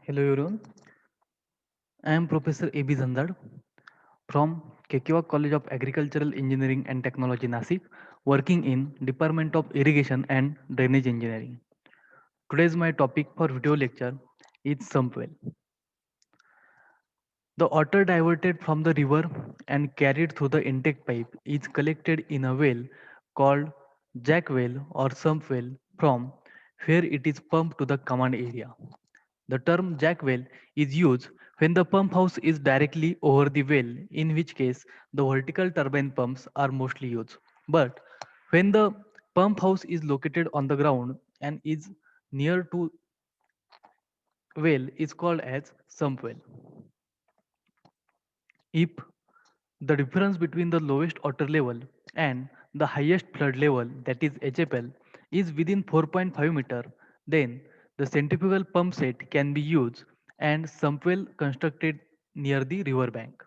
Hello everyone, I am Professor A.B. Zandad from Kekiwa College of Agricultural Engineering and Technology Nasik, working in Department of Irrigation and Drainage Engineering. Today's my topic for video lecture is sump well. The water diverted from the river and carried through the intake pipe is collected in a well called jack well or sump well from where it is pumped to the command area. The term jack well is used when the pump house is directly over the well, in which case the vertical turbine pumps are mostly used. But when the pump house is located on the ground and is near to well is called as sump well. If the difference between the lowest water level and the highest flood level, that is HFL, is within 4.5 meter, then the centrifugal pump set can be used and sump well constructed near the river bank.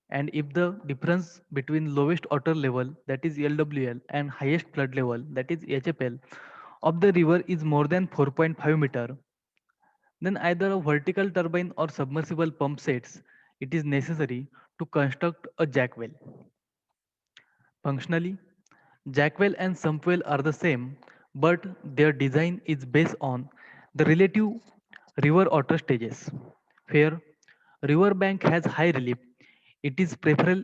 And if the difference between lowest water level, that is LWL, and highest flood level, that is HFL, of the river is more than 4.5 meter, then either a vertical turbine or submersible pump sets it is necessary to construct a jack well. Functionally, jack well and sump well are the same, but their design is based on the relative river water stages. Where river bank has high relief, it is preferable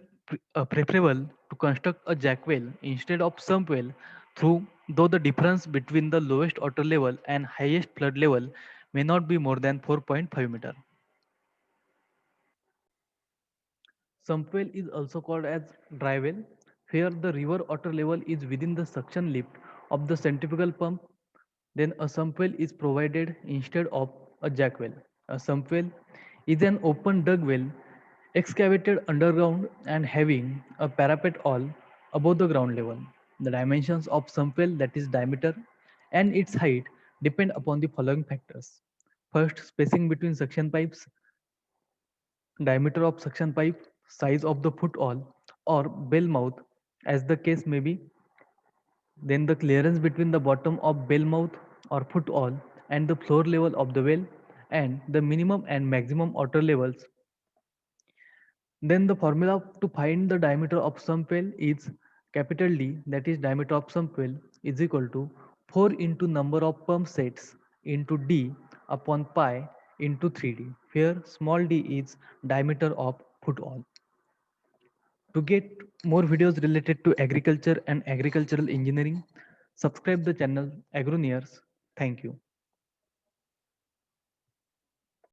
to construct a jack well instead of sump well through though the difference between the lowest water level and highest flood level may not be more than 4.5 meter. Sump well is also called as dry well, where the river water level is within the suction lift of the centrifugal pump. Then a sump well is provided instead of a jack well. A sump well is an open dug well excavated underground and having a parapet all above the ground level. The dimensions of sump well, that is diameter, and its height depend upon the following factors. First, spacing between suction pipes, diameter of suction pipe, size of the footwall or bell mouth as the case may be, then the clearance between the bottom of bell mouth or footwall and the floor level of the well, and the minimum and maximum water levels. Then the formula to find the diameter of sump well is capital D, that is diameter of sump well is equal to 4 into number of pump sets into D upon pi into 3D, where small d is diameter of footwall. To get more videos related to agriculture and agricultural engineering, subscribe the channel Agroneers. Thank you.